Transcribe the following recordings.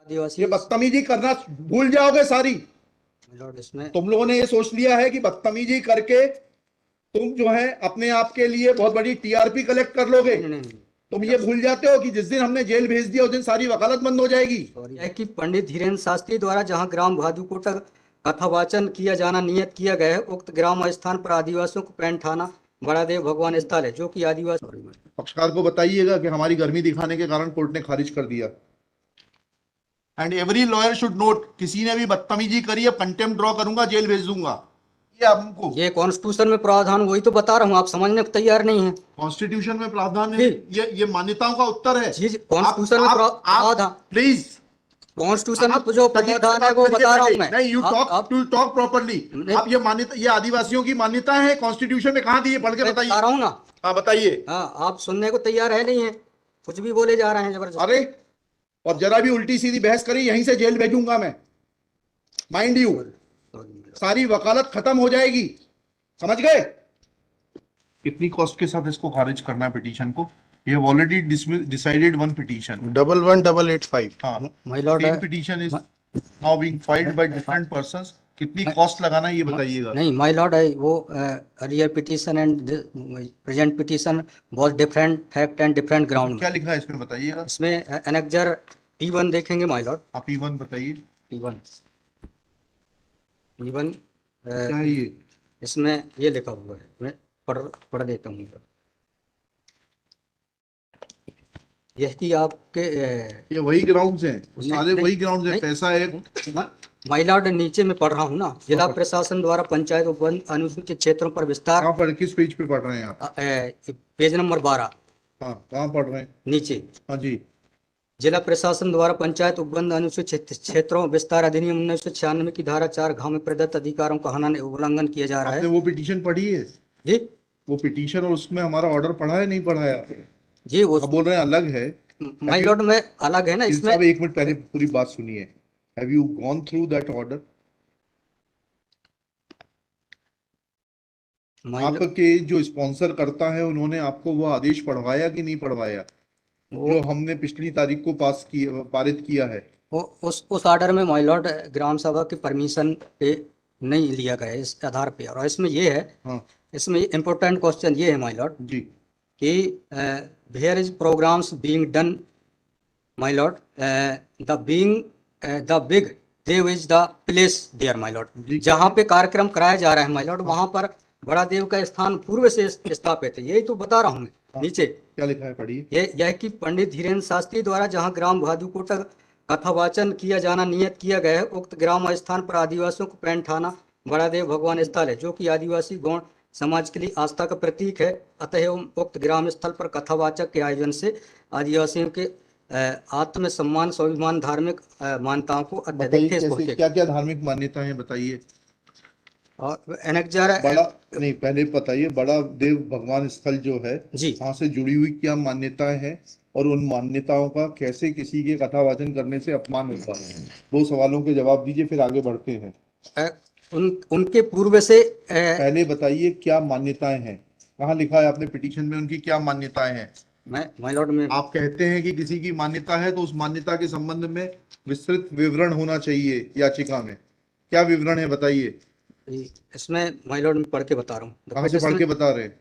आदिवासी ये बदतमीजी करना भूल जाओगे सारी। लॉर्ड इसमें तुम लोगों ने ये सोच लिया है कि बदतमीजी करके तुम जो है अपने आप के लिए बहुत बड़ी टीआरपी कलेक्ट कर लोगे। नहीं, तुम ये भूल जाते हो कि जिस दिन हमने जेल भेज दिया उस दिन सारी वकालत बंद हो जाएगी। सॉरी है कि पंडित धीरेन्द्र शास्त्री द्वारा जहां ग्राम भादुकोटा कथावाचन किया जाना नियत किया गया है, उक्त ग्राम स्थान पर आदिवासियों को पैंट थाना बड़ादेव भगवान स्थल है, जो कि आदिवासी। पक्षकार को बताइएगा कि हमारी गर्मी दिखाने के कारण कोर्ट ने खारिज कर दिया। And every lawyer should note, किसी ने भी बदतमीजी करी है कंटेम्प्ट ड्रॉ करूंगा, जेल भेज दूंगा। ये हमको ये कॉन्स्टिट्यूशन में प्रावधान, वही तो बता रहा हूँ, आप समझने को तैयार नहीं है। कॉन्स्टिट्यूशन में प्रावधान है, ये मान्यताओं का उत्तर है। जी कॉन्स्टिट्यूशन में प्रावधान, प्लीज कॉन्स्टिट्यूशन में जो प्रावधान है वो बता रहा हूँ मैं। नहीं, यू टॉक प्रॉपर्ली। आप ये मान्यता, ये आदिवासियों की मान्यता है, कॉन्स्टिट्यूशन में कहाँ दी है, पढ़ के बताइए। बता रहा हूँ ना। हाँ बताइए। हाँ, आप सुनने को तैयार है नहीं है, कुछ भी बोले जा रहे हैं जबरदस्त। अरे और जरा भी उल्टी सीधी बहस करी यहीं से जेल भेजूंगा मैं, माइंड यू। सारी वकालत खत्म हो जाएगी, समझ गए। कितनी कॉस्ट के साथ इसको खारिज करना है पिटीशन को? ये ऑलरेडी डिसाइडेड वन पिटीशन 11885। हाँ, my Lord petition is now being filed by different persons. कितनी कॉस्ट लगाना है ये बताइएगा। नहीं माय लॉर्ड है वो earlier petition and present petition was different fact and different ground. क्या लिखा है इसमें बताइएगा। इसमें एनेक्जर P1 देखेंगे माय लॉर्ड। आप P1 बताइए। P1 क्या है ये? इसमें ये लिखा हुआ है, मैं पढ़ देता हूँ। यह कि आपके ये वही ग्राउंड्स हैं, सारे वही ग्राउंड्स हैं। पैसा है माय लॉर्ड, नीचे में पढ़ रहा हूँ ना, जिला प्रशासन द्वारा पंचायत उपवन अनुसूचित क्षेत्रों पर विस्तार। कहाँ पर, किस पेज पे पढ़ रहे हैं आप? Page number 12। हाँ, कहाँ पढ़ रहे हैं? नीचे। हाँ जी। जिला प्रशासन द्वारा पंचायत उपबंध अनुसूचित क्षेत्रों विस्तार अधिनियम 1996 की धारा 4 में प्रदत्त अधिकारों का उल्लंघन किया जा रहा है। आपने वो पिटीशन पढ़ी है जी? वो पिटीशन और उसमें हमारा ऑर्डर पढ़ा है नहीं पढ़ाया? जी वो बोल रहे हैं अलग है। माय लॉर्ड में अलग है ना इसमें। एक मिनट पहले पूरी बात सुनिए। Have you gone through that order? आपके जो स्पॉन्सर करता है उन्होंने आपको वो आदेश पढ़वाया कि नहीं पढ़वाया, जो हमने पिछली तारीख को पारित किया है? उस ऑर्डर में माय लॉर्ड ग्राम सभा की परमिशन पे नहीं लिया गया इस आधार पे। और इसमें ये है, हाँ। इसमें इम्पोर्टेंट क्वेश्चन ये है माय लॉर्ड जी कि where is programs being done my lord, the big देव is the place there my lord. जहाँ पे कार्यक्रम कराया जा रहा है माय लॉर्ड, वहां पर बड़ा देव का स्थान पूर्व से स्थापित है। यही तो बता रहा हूँ मैं। नीचे क्या लिखा है पढ़िए। यह कि पंडित धीरेन्द्र शास्त्री द्वारा जहां ग्राम भादुकोटा कथावाचन किया जाना नियत किया गया है, उक्त ग्राम स्थान पर आदिवासियों को पैंट थाना बड़ादेव भगवान स्थल है, जो कि आदिवासी गौण समाज के लिए आस्था का प्रतीक है। अतः उक्त ग्राम स्थल पर कथावाचक के आयोजन से आदिवासियों के आत्म सम्मान स्वाभिमान धार्मिक मान्यताओं को अत्यधिक। क्या क्या धार्मिक मान्यता है बताइए। और एनेक्जर बड़ा नहीं, पहले बताइए बड़ा देव भगवान स्थल जो है जी, वहां से जुड़ी हुई क्या मान्यताएं हैं और उन मान्यताओं का कैसे किसी के कथावाचन करने से अपमान होता है? दो सवालों के जवाब दीजिए, फिर आगे बढ़ते हैं। उनके पूर्व से पहले बताइए क्या मान्यताएं हैं, कहाँ लिखा है आपने पिटीशन में उनकी क्या मान्यताएं हैं? माय लॉर्ड में आप कहते हैं कि किसी की मान्यता है तो उस मान्यता के संबंध में विस्तृत विवरण होना चाहिए याचिका में। क्या विवरण है बताइए। इसमें माय लॉर्ड में पढ़ के बता रहा हूँ। कहाँ से पढ़ के बता रहे हैं?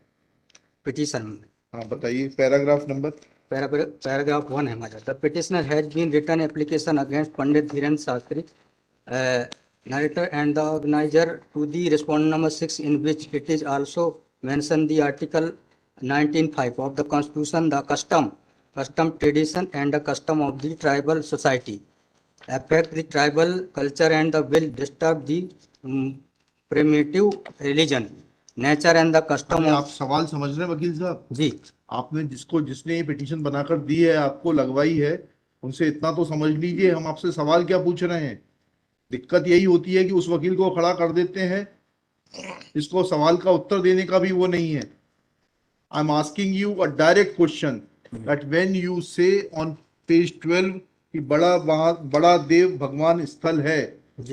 पिटीशन में। हाँ बताइए, पैराग्राफ नंबर। पैराग्राफ 1 है my lord. The petitioner has been written application against Pandit Dhirendra Shastri narrator and the organizer to the respondent number 6, in which it is also mentioned the article 19(5) of the constitution, the custom, tradition and the custom of the tribal society affect the tribal culture and the will disturb the primitive religion, nature and the custom आप सवाल समझ रहे हैं वकील साहब जी? आपने जिसने ये पिटीशन बनाकर दी है, आपको लगवाई है, उनसे इतना तो समझ लीजिए हम आपसे सवाल क्या पूछ रहे हैं। दिक्कत यही होती है कि उस वकील को खड़ा कर देते हैं, इसको सवाल का उत्तर देने का भी वो नहीं है। I am asking you a direct question that when you से ऑन पेज 12 कि बड़ा देव भगवान स्थल है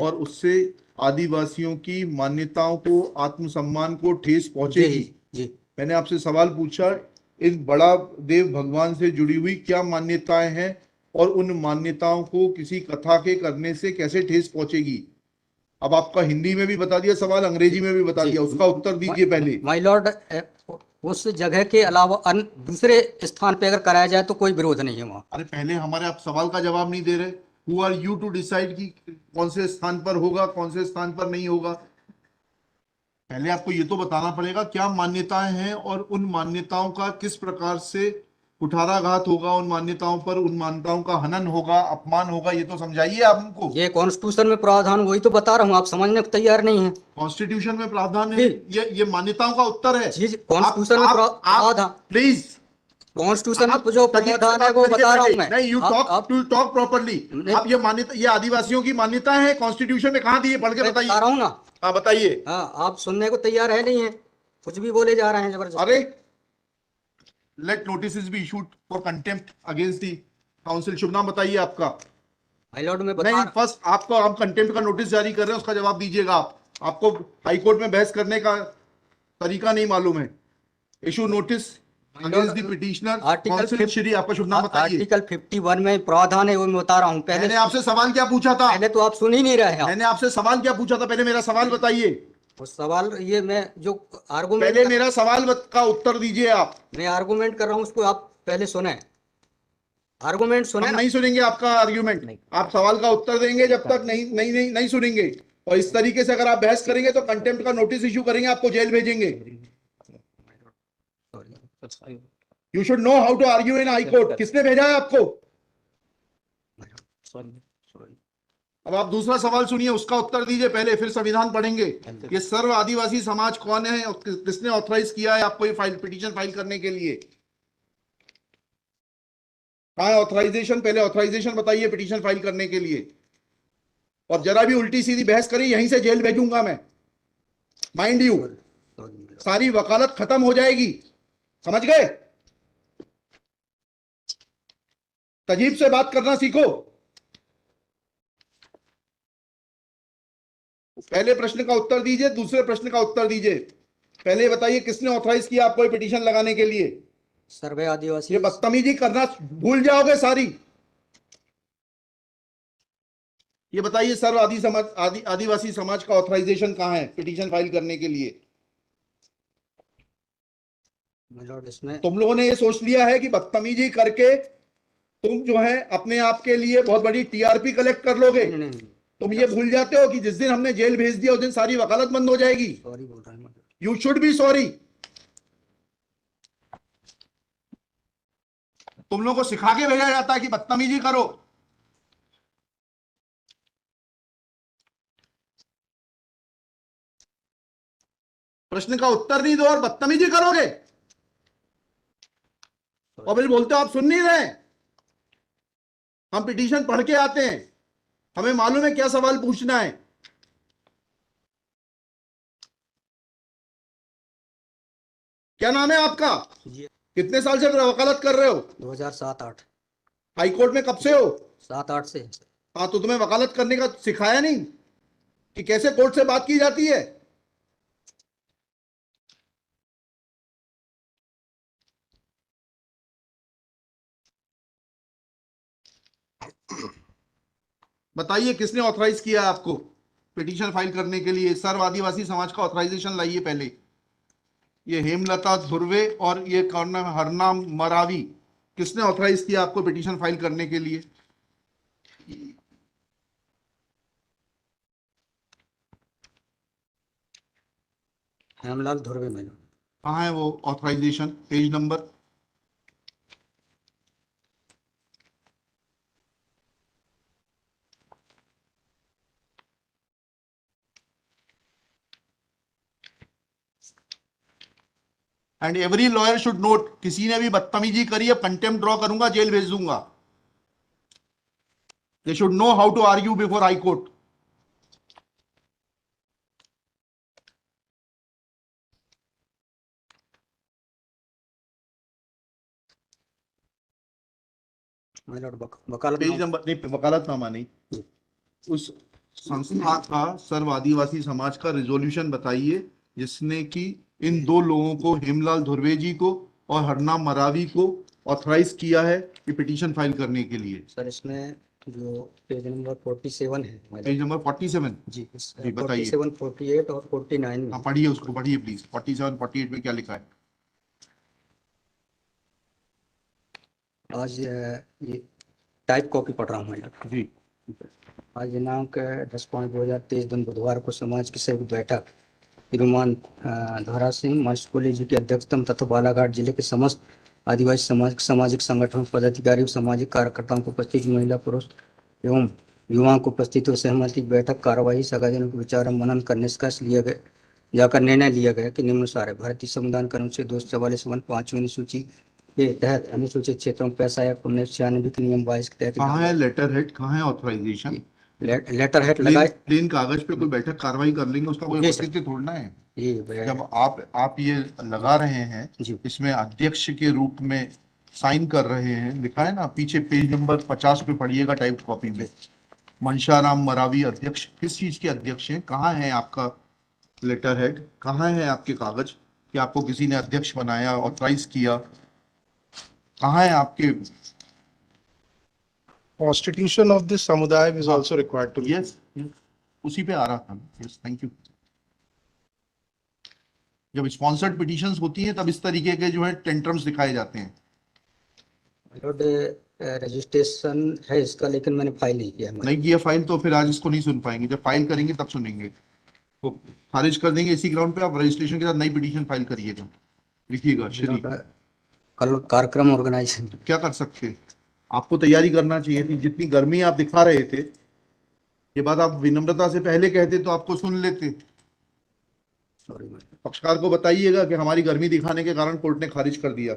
और उससे आदिवासियों की मान्यताओं को, आत्मसम्मान को ठेस पहुंचेगी। मैंने आपसे सवाल पूछा, इन बड़ा देव भगवान से जुड़ी हुई क्या मान्यताएं हैं और उन मान्यताओं को किसी कथा के करने से कैसे ठेस पहुंचेगी। अब आपका हिंदी में भी बता दिया सवाल, अंग्रेजी में भी बता जी। दिया, उसका उत्तर दीजिए पहले। माय लॉर्ड, उस जगह के अलावा अन्य दूसरे स्थान पे अगर कराया जाए तो कोई विरोध नहीं है वहाँ। अरे पहले हमारे आप सवाल का जवाब नहीं दे रहे। Who are you to decide कि कौन से स्थान पर होगा, कौन से स्थान पर नहीं होगा। पहले आपको ये तो बताना पड़ेगा क्या मान्यताएं हैं और उन मान्यताओं का किस प्रकार से कुठाराघात होगा, उन मान्यताओं पर, उन मान्यताओं का हनन होगा, अपमान होगा, ये तो समझाइए आप हमको। ये कॉन्स्टिट्यूशन में प्रावधान, वही तो बता रहा हूँ, आप समझने को तैयार नहीं है। कॉन्स्टिट्यूशन में प्रावधान है, जी। ये मान्यताओं का उत्तर है। जी, कॉन्स्टिट्यूशन में प्रावधान, प्लीज, कॉन्स्टिट्यूशन में जो प्रावधान है वो बता रहा हूँ मैं। नहीं, you talk to talk properly. आप ये मान्यता, ये आदिवासियों की मान्यता है, कॉन्स्टिट्यूशन में कहाँ दी है, पढ़ के बताइए। बता रहा हूँ ना। हाँ बताइए। हाँ, आप सुनने को तैयार है नहीं है, कुछ भी बोले जा रहे हैं जबरदस्त। अरे let notice be issued for contempt against the council. शुभ नाम बताइए आपका। माय लॉर्ड में नहीं, फर्स्ट आपको हम कंटेम्प्ट का नोटिस जारी कर रहे हैं, उसका जवाब दीजिएगा आप। आपको हाईकोर्ट में बहस करने का तरीका नहीं मालूम है। Issue notice against the petitioner council. Shri, आपका शुभ नाम बताइए। आर्टिकल 51 में प्रावधान है, वो मैं बता रहा हूँ। पहले मैंने आपसे सवाल क्या पूछा था? पहले तो आप सुन ही नहीं रहे हैं। मैंने आपसे सवाल क्या पूछा था? पहले मेरा सवाल बताइए। उस सवाल, ये मैं जो आर्गुमेंट, पहले मेरा सवाल का उत्तर दीजिए आप। मैं आर्गुमेंट कर रहा हूँ, उसको आप पहले सुने, आर्गुमेंट सुने। हम नहीं सुनेंगे आपका आर्ग्यूमेंट, आप सवाल का उत्तर देंगे जब तक नहीं सुनेंगे। और इस तरीके से अगर आप बहस करेंगे तो कंटेम्प्ट का नोटिस इशू करेंगे, आपको जेल भेजेंगे। You should know how to argue in high court. किसने भेजा है आपको? अब आप दूसरा सवाल सुनिए, उसका उत्तर दीजिए पहले, फिर संविधान पढ़ेंगे। ये सर्व आदिवासी समाज कौन है और किसने ऑथराइज किया है आपको ये पिटीशन फाइल करने के लिए? कहाँ है ऑथराइजेशन? पहले ऑथराइजेशन बताइए पिटीशन फाइल करने के लिए। और जरा भी उल्टी सीधी बहस करी, यहीं से जेल भेजूंगा मैं, माइंड यू। सारी वकालत खत्म हो जाएगी, समझ गए? तजीब से बात करना सीखो। पहले प्रश्न का उत्तर दीजिए, दूसरे प्रश्न का उत्तर दीजिए। पहले बताइए किसने ऑथराइज किया आपको पिटीशन लगाने के लिए? सर्वे आदिवासी। ये बदतमीजी करना भूल जाओगे सारी। ये बताइए सर्व आदिवासी समाज का ऑथराइजेशन कहाँ है पिटीशन फाइल करने के लिए? इसमें तुम लोगों ने ये सोच लिया है कि बदतमीजी करके तुम जो है अपने आप के लिए बहुत बड़ी टीआरपी कलेक्ट कर लोगे। तुम ये भूल जाते हो कि जिस दिन हमने जेल भेज दिया उस दिन सारी वकालत बंद हो जाएगी। सॉरी बोल रहा हूं। You should be sorry. तुम लोगों को सिखा के भेजा जाता है कि बदतमीजी करो। प्रश्न का उत्तर नहीं दो और बदतमीजी करोगे, और फिर बोलते हो आप सुन नहीं रहे। हम पिटीशन पढ़ के आते हैं, हमें मालूम है क्या सवाल पूछना है। क्या नाम है आपका? कितने साल से वकालत कर रहे हो? 2007-8। हाई कोर्ट में कब से हो? 7-8 से। हाँ, तो तुम्हें वकालत करने का सिखाया नहीं कि कैसे कोर्ट से बात की जाती है? बताइए किसने ऑथराइज किया आपको पिटीशन फाइल करने के लिए? सर्व आदिवासी समाज का ऑथराइजेशन लाइए पहले। ये हेमलता धुर्वे और ये कौन है, हरनाम मरावी, किसने ऑथराइज किया आपको पिटीशन फाइल करने के लिए? हेमलाल धुर्वे में। कहाँ है वो authorization? Page number. And every lawyer should note, किसी ने भी बदतमीजी करी अब कंटेम्प्ट ड्रॉ करूंगा, जेल भेज दूंगा। They should know how to argue before high court. वकालत पेज नंबर नहीं, वकालतनामा नहीं, उस संस्था का सर्व आदिवासी समाज का रिजोल्यूशन बताइए जिसने कि इन दो लोगों को, हेमलाल धुर्वे जी को और हरनाम मरावी को, ऑथराइज किया है ये पिटीशन फाइल करने के लिए? सर इसमें जो पेज नंबर 47 है हमारे, पेज नंबर 47। जी जी, बताइए। 47, 48 और 49 में हाँ, पढ़िए उसको, पढ़िए प्लीज। 47, 48 में क्या लिखा है? आज ये टाइप कॉपी पढ़ रहा हूँ मैं। जी। आज दिनांक 10/5/2023 दिन बुधवार को समाज की संयुक्त बैठक श्रीमान धोरा सिंह मास्टर कॉलेज की अध्यक्षता तथा बालाघाट जिले के समस्त आदिवासी सामाजिक संगठनों पदाधिकारियों सामाजिक कार्यकर्ताओं को उपस्थित महिला पुरुष एवं युवाओं को उपस्थित हो सहमति बैठक कार्यवाही सगाजनों को विचार मनन कर निष्कर्ष लिया गया जाकर निर्णय लिया गया कि निम्नानुसार है। भारतीय संविधान के अनुच्छेद 244 5वीं अनुसूची के तहत अनुसूचित क्षेत्रों में पैसा या 1996 के नियम 22 के तहत कहाँ है लेटर हेड, कहाँ है ऑथराइजेशन? लेटर हेड लगाए प्लेन कागज पे कोई बैठक कार्रवाई कर लेंगे, उसका कोई जी सर। औचित्य थोड़ना है। ये जब आप ये लगा रहे हैं, जी इसमें अध्यक्ष के रूप में साइन कर रहे हैं, लिखा है ना पीछे, पेज नंबर 50 पे पढ़िएगा टाइप कॉपी में। मनशाराम मरावी अध्यक्ष, किस चीज के अध्यक्ष हैं? कहाँ है आपका लेटर हेड? कहाँ है आपके कागज कि आपको किसी ने अध्यक्ष बनाया, ऑथराइज किया? कहाँ है आपके? Constitution of this samudaya is हाँ, also required to. यस, उसी पे आ रहा था। Yes, thank you. जब स्पॉन्सर्ड पिटीशंस होती हैं तब इस तरीके के जो है टेंट्रम्स दिखाए जाते हैं। रजिस्ट्रेशन है इसका, लेकिन मैंने फाइल नहीं किया है। नहीं किया फाइल तो फिर आज इसको नहीं सुन पाएंगे। जब फाइल करेंगे तब सुनेंगे। तो खारिज कर देंगे इसी ग्राउंड पे। आप रजिस्ट्रेशन के साथ नई पिटीशन फाइल करिएगा। लिखिएगा श्री। कल कार्यक्रम ऑर्गेनाइजेशन क्या कर सकते हैं? आपको तैयारी करना चाहिए थी। जितनी गर्मी आप दिखा रहे थे, ये बात आप विनम्रता से पहले कहते तो आपको सुन लेते। सॉरी पक्षकार को बताइएगा कि हमारी गर्मी दिखाने के कारण कोर्ट ने खारिज कर दिया।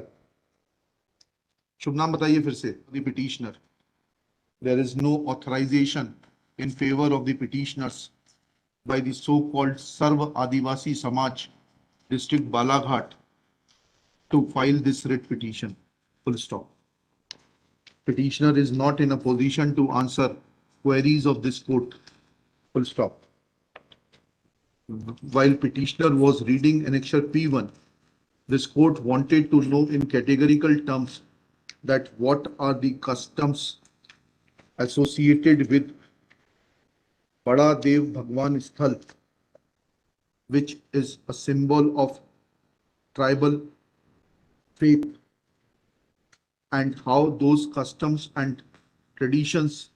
शुभ नाम बताइए फिर से। The petitioner, there is no authorization in favour of the petitioners by the so-called Sarv Adivasi Samaj district Balaghat to file this writ petition. Full stop. Petitioner is not in a position to answer queries of this court. Full stop. While petitioner was reading annexure P1, this court wanted to know in categorical terms that what are the customs associated with Bada Dev Bhagwan Sthal, which is a symbol of tribal faith, and how those customs, traditions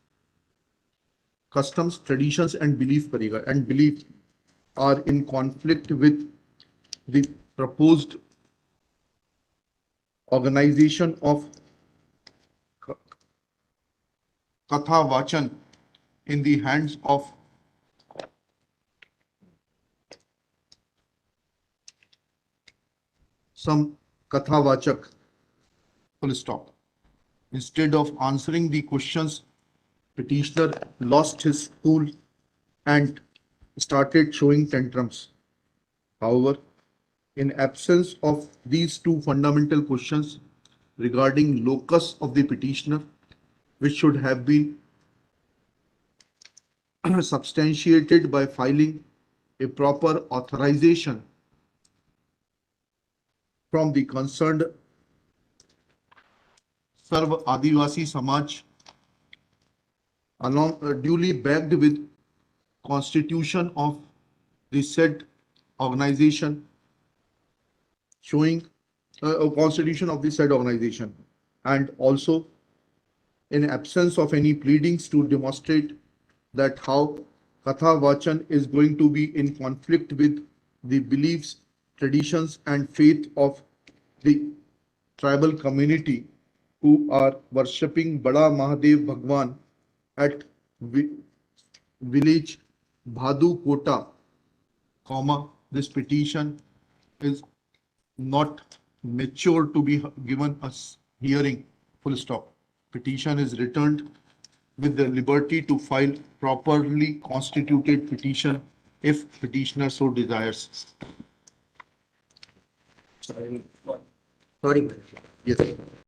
and belief are in conflict with the proposed organization of Katha Vachan in the hands of some Kathavachak. Full stop. Instead of answering the questions, petitioner lost his cool and started showing tantrums. However, in absence of these two fundamental questions regarding locus of the petitioner, which should have been substantiated by filing a proper authorization from the concerned Sarv Adivasi Samaj, along duly backed with constitution of the said organization, showing a constitution of the said organization, and also in absence of any pleadings to demonstrate that how Katha Vachan is going to be in conflict with the beliefs, traditions, and faith of the tribal community who are worshipping Bada Mahadev Bhagwan at village Bhadu Kota, this petition is not mature to be given a hearing. Full stop. Petition is returned with the liberty to file properly constituted petition if petitioner so desires. Sorry Yes.